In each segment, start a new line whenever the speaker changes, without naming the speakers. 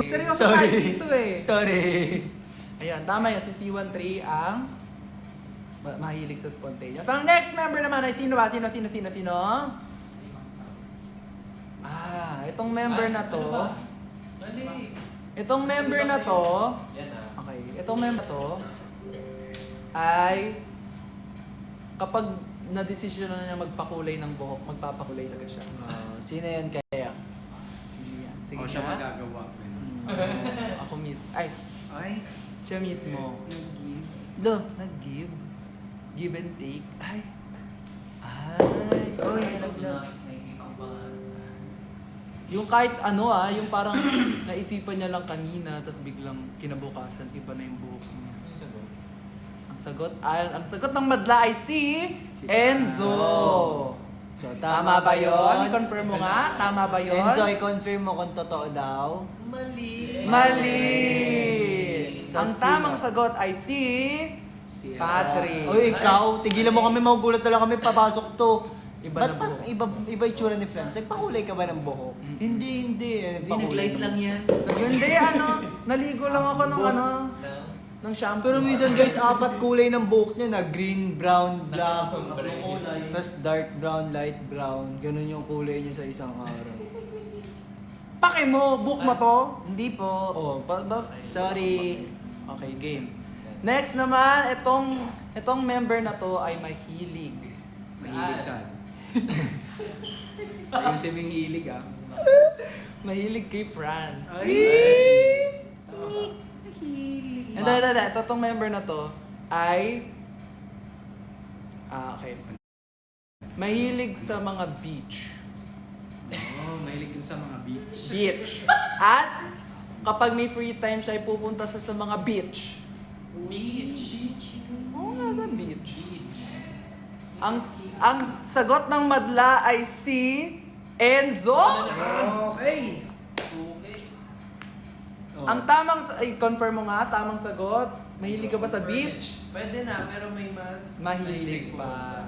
seryoso tayo dito eh.
Sorry.
Ayan, tama yan. Si C13 ang mahilig sa spontaneous. Ang next member naman ay sino ba? Sino? Itong member na to.
Mali.
Itong member na to.
Yan ah.
Okay, itong member na to ay kapag na-desisyon na niya magpakulay ng buhok, magpapakulay talaga siya.
Sino yan kaya?
Sige yan. Sige
O siya
nga.
magagawa.
Ako mismo. Ay,
Ay,
siya mismo.
nag-give.
Lo, nag-give. Give and take. Ay.
Oy, nalaglag.
Nakikita ko ba?
Yung kahit ano yung parang naisipan niya lang kanina, tapos biglang kinabukasan, iba na yung buhok niya.
Ano yung sagot?
Ang sagot ng madla ay si Enzo.
So,
Tama ba yun? Confirm mo nga, tama ba yun?
Enzo, i-confirm mo kung totoo daw.
Mali.
Mali!
So,
Ang
sino?
tamang sagot ay si Patrick.
Oy, ikaw, tigilan mo kami, magugulat na lang kami, papasok to.
Iba
Ba't
na
parang iba itsura ni Franz? Nagpakulay ka ba ng buhok? Hindi.
Hindi,
Nagpakulay
nag-light lang yan.
Hindi, naligo lang ako ng shampoo.
Pero minsan guys, 4 kulay ng buhok niya na green, brown, black.
kulay.
Tapos dark brown, light brown. Ganun yung kulay niya sa isang araw.
Pake mo, book mo to.
Hindi po.
Oh,
Sorry.
Okay, game. Next naman, itong member na to ay mahilig.
Mahilig saan? Ayusin mo yung hilig ah.
Mahilig kay Franz.
Hilig.
Hindi. Itong member na to ay... okay. Mahilig sa mga beach.
Mahilig yun sa mga beach.
Beach. At kapag may free time siya, ay pupunta siya sa mga beach.
Beach.
Oo nga, sa beach. Ang sagot ng madla ay si Enzo.
Okay.
Okay.
Ang tamang... confirm mo nga, tamang sagot. Mahilig ka ba sa beach?
Pwede na, pero may mas...
Mahilig pa.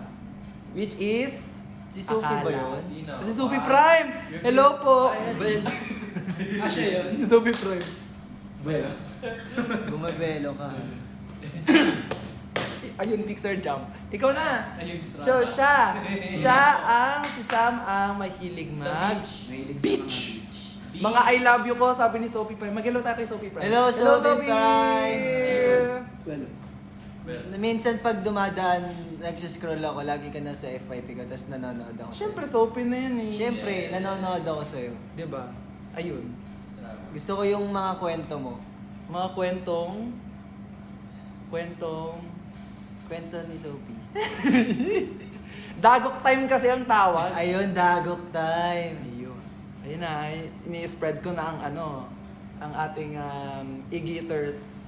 Which is...
Si Sophie ba
Akala.
yun?
Sino?
Si Sophie Prime! Hello po!
Siya yun.
Si Sophie Prime.
Bumabelo ka.
Ayun, Pixar jump. Ikaw na!
Ayun,
So, si Sam ang mahilig
Sa
mag...
Mahilig sa
Beach.
mga beach.
Mga I love you ko, sabi ni Sophie Prime. Mag-hello tayo kay Sophie Prime.
Hello, Sophie Prime!
Well,
Minsan pag dumadaan, nagsiscroll ako, lagi ka na sa FYP ko, tapos nanonood ako sa'yo.
Siyempre, Sophie na yan eh.
Siyempre, nanonood ako sa'yo.
Diba? Ayun.
Gusto ko yung mga kwento mo.
Mga kwentong
Kwento ni Sophie.
Dagok time kasi ang tawag.
Ayun, dagok time.
Ayun. Ayun na, ini-spread ko na ang ating e-getters.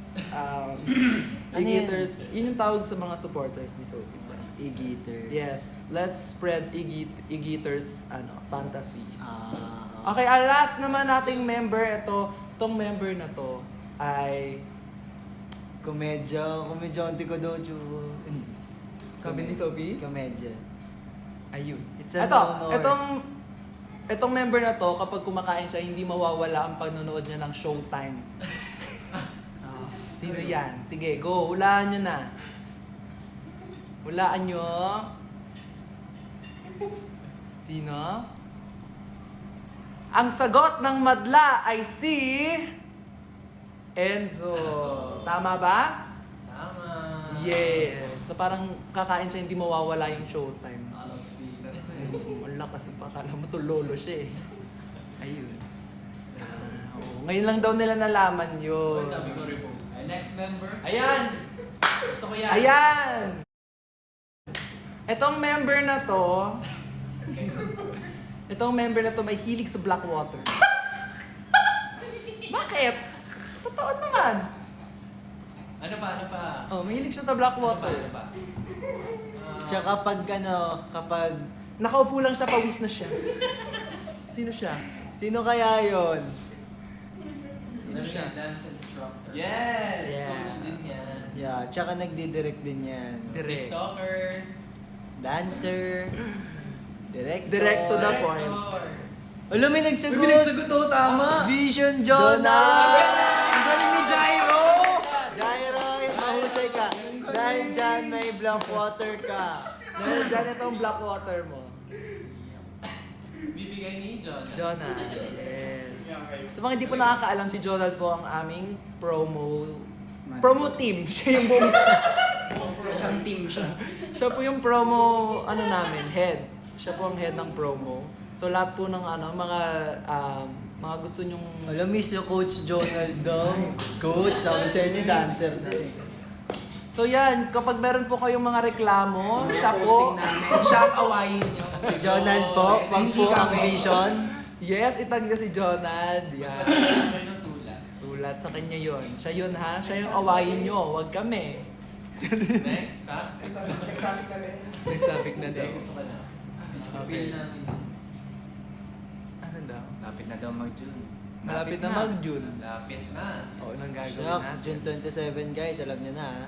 E-getters, yun yung tawag sa mga supporters ni Sophie.
E-getters.
Yes, let's spread e-getters fantasy.
Okay.
Okay, ang last naman nating member, itong member na to ay
Komedyante ko dojo.
Sabi ni Sophie?
Komedya.
Ayun.
It's an honor.
Itong member na to, kapag kumakain siya, hindi mawawala ang panonood niya ng Showtime. Sino yan? Sige, go. Hulaan nyo na. Hulaan nyo. Sino? Ang sagot ng madla ay si... Enzo. Tama ba?
Tama.
Yes. Na parang kakain siya, hindi mawawala yung Showtime.
Loudspeaker.
Wala kasi pa, kala mo to lolo siya eh. Ayun. Oo. Ngayon lang daw nila nalaman yun.
Sabi ko repost. Next member. Ayan! Gusto ko yan.
Ayan! Itong member na to may hilig sa Blackwater. Bakit? Totoo naman.
Ano pa?
Oh, mahilig siya sa Blackwater.
Ano pa?
Tsaka kapag
Nakaupo lang siya, pawis na siya. Sino siya?
sino kaya yon?
Sino siya? Dance instructor.
Yes!
Coach din yan.
Yeah, tsaka nagdidirect din yan.
Direct.
TikToker.
Dancer. Director.
Direct to the point.
Director.
Alam, may
May
nagsagot!
pinagsagot oh, tama.
Vision Jonah!
Ang galing ni Jairo!
Jairo, mahusay ka. Dahil dyan, may black water ka.
Dahil dyan itong black water mo.
Bibigay ni John.
Jonah, yes. Sa mga hindi po nakakaalam, si Jonah po ang aming promo team. Siya yung buong
Isang team siya.
siya po yung promo namin, head. Siya po ang head ng promo. So lahat po ng mga gusto nyong
Alam, miss yung Coach Jonald daw. Coach, sabi sa inyo, dancer na eh.
So yan, kapag meron po kayong mga reklamo, siya
Posting
po.
namin. Siya ang awayin nyo.
Si Jonald po, pag
Hindi
po ang
kami.
vision.
Yes, itag niya si Jonald. Yan.
Siya ng sulat.
Sulat sa kanya yon. Siya yun ha. Siya yung awayin nyo. Huwag kami.
Next, ha?
Nagsabik na daw.
Gusto ka na.
Okay.
Feel namin.
Ano daw?
Lapit na daw mag-June.
Malapit na mag-June.
Lapit na.
Oo, nang gagawin
Shucks,
natin.
June 27 guys, alam niyo na ha.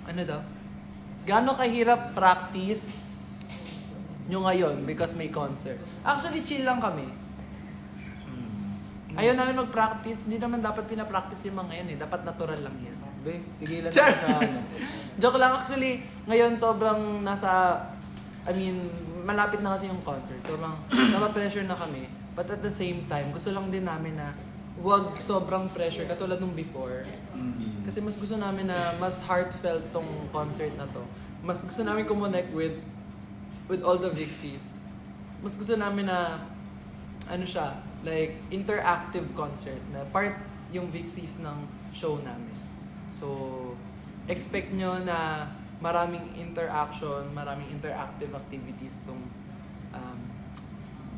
Ano daw? Gaano kahirap practice nyo ngayon because may concert? Actually, chill lang kami. Ayaw namin mag-practice. Hindi naman dapat pinapractice yung mga yan eh. Dapat natural lang yan.
Babe, tigilan
Char!
na sa ano.
Joke lang. Actually, ngayon sobrang malapit na kasi yung concert. Sobrang napapressure na kami. But at the same time, gusto lang din namin na wag sobrang pressure katulad nung before. Kasi mas gusto namin na mas heartfelt tong concert na to. Mas gusto namin kumonect with all the Vixies. Mas gusto namin na ano siya, like interactive concert na part yung Vixies ng show namin. So, expect nyo na maraming interaction, maraming interactive activities tong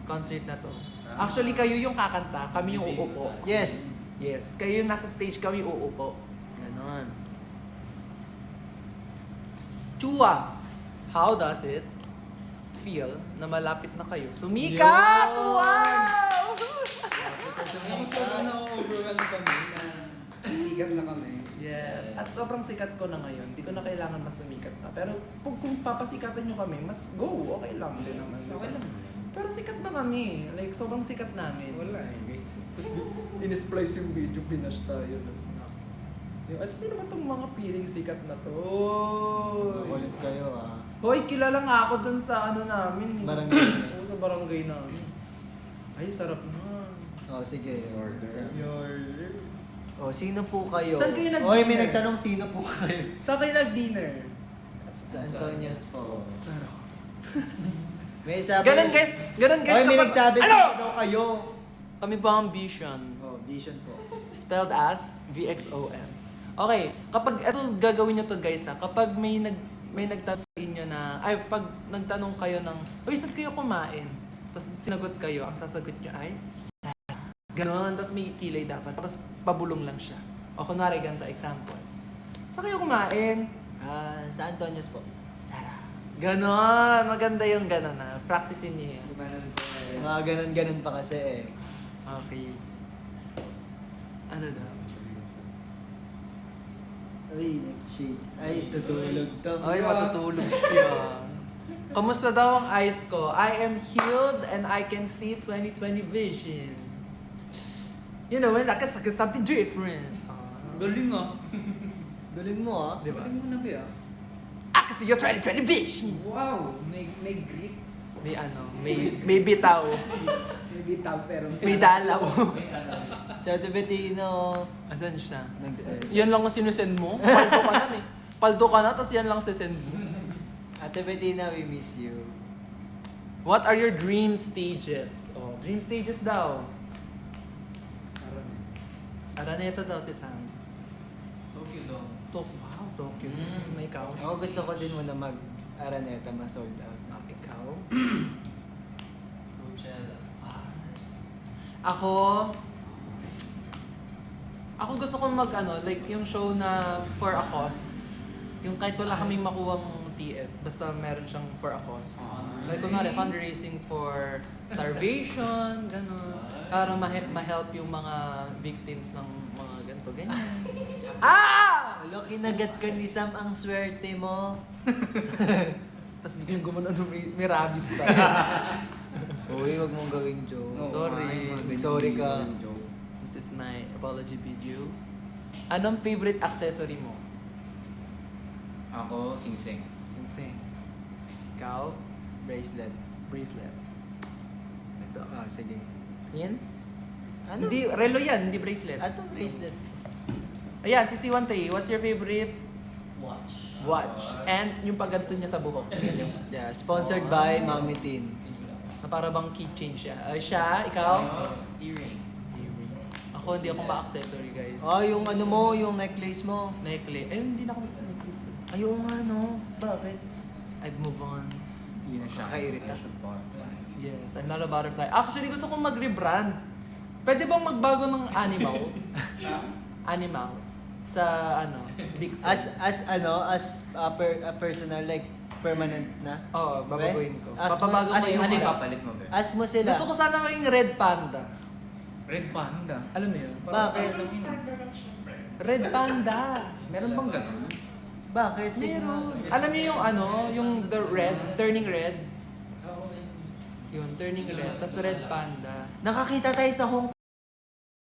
concert na to. Actually, kayo yung kakanta, kami yung uupo.
Yes.
Yes, kayo yung nasa stage, kami uupo. Ganon. Chua, how does it feel na malapit na kayo? Sumikat!
Yun!
Wow!
Ako sobrang na-overwhelm kami na sigat na kami.
Yes. At sobrang sikat ko na ngayon. Hindi ko na kailangan mas sumikat na. Pero kung papasikatan nyo kami, mas go. Okay lang din naman.
Okay lang.
Pero sikat na kami. Like, sobrang sikat namin.
Wala eh guys.
Tapos in-splice yung video, pinash tayo. At sino ba itong mga piling sikat na to?
Makulit kayo ah.
Hoy, kilala nga ako dun sa ano namin.
Barangay.
Oo, sa barangay namin. Ay, sarap na.
Oh, sige. Order. Oh, sino po kayo?
Saan kayo nag-dinner?
Oy, may nagtanong sino po kayo.
Saan kayo nag-dinner?
Sa Antonios po.
Sarap.
May sabi.
Ganun guys,
Oy, may nagsabi
Ano?
sino daw kayo.
Kami po ang Vision.
Oh, vision po.
Spelled as VXOM. Okay, kapag ito gagawin nyo to guys ha, kapag may nagtanong sa inyo na, pag nagtanong kayo ng, uy, saan kayo kumain? Tapos sinagot kayo, ang sasagot nyo ay, Sarah. Ganon, tapos may kilay dapat, tapos pabulong lang siya. O kunwari, ganito, example. Saan kayo kumain?
Sa Antonios po.
Sarah. Ganon, maganda yung ganon ha. Practicein niyo yan.
Gumanon ko eh.
Mga ganun-ganun pa kasi eh.
Okay. Ano daw?
Ay, shades. Ay, tutulog to.
Ay, matutulog siya. Kamusta daw ang eyes ko? I am healed and I can see 2020 vision. You know, like it's something different.
Galing ah.
Galing mo ah.
Di ba?
Galing mo na ba ah?
I can see your 2020 vision.
Wow! May grit.
May bitaw.
May bitaw pero
May dalaw.
Si Ate Bettino.
Asan siya?
Nag-send.
Yan lang ang sinusend mo? Paldo ka na eh. Paldo ka na, tapos yan lang sisend mo.
Ate Bettina, we miss you.
What are your dream stages? Oh, dream stages daw. Araneta daw si Sam.
Tokyo Dome.
Wow, Tokyo. May ikaw?
Ako gusto ko din muna mag-Araneta, ma-sold out.
Ikaw?
Coachella.
Ako gusto kong like yung show na for a cause. Yung kahit wala kaming makuwang TF, basta meron siyang for a cause. Like kunwari, fundraising for starvation, gano'n. Para ma-help yung mga victims ng mga ganito, ganyan.
Wala, kinagat ka ni Sam, ang swerte mo.
Tapos biglang gumano may rabies pa.
Uy, wag mong gawing joke.
Oo,
Sorry.
mga ganyan
Sorry ka.
yung joke.
This is my apology video. Anong favorite accessory mo?
Ako, singsing.
Singsing. Ikaw?
Bracelet.
Bracelet. Ito.
Ah, sige.
Yan?
Ano?
Hindi, relo yan, hindi bracelet.
Atong bracelet.
Ayan, si C13, what's your favorite
Watch.
watch? And yung pagganto niya sa buhok. Yan yung,
Yeah, sponsored by Mami Tin.
na para bang keychain siya. Siya, ikaw?
Earring.
Ako, hindi ako ma-accessory, guys.
Ah, yung ano mo, yung necklace mo.
Necklace. Ayun, hindi na ako necklace.
Ayun nga, no? Bakit?
I'd move on.
Yun na siya.
Kakairita.
Butterfly.
Yes, I'm not a butterfly. Actually, gusto kong mag-rebrand. Pwede bang magbago ng animal? Animal. Sa, ano, Big Sur.
As a personal, like, permanent na.
Oo, babaguhin ko.
As
Papabago
mo-
ko
as
yung
mo
Ano
sila.
yung papalit mo, Ber?
As mo sila.
Gusto ko sana maging red panda.
Red Panda.
Alam mo yun?
Bakit?
Red panda.
Meron bang ganun?
Bakit? Sige nga.
Meron. Alam niyo yung ano, yung the red, turning red? Yun, turning red. Tapos red panda.
Nakakita tayo sa Hong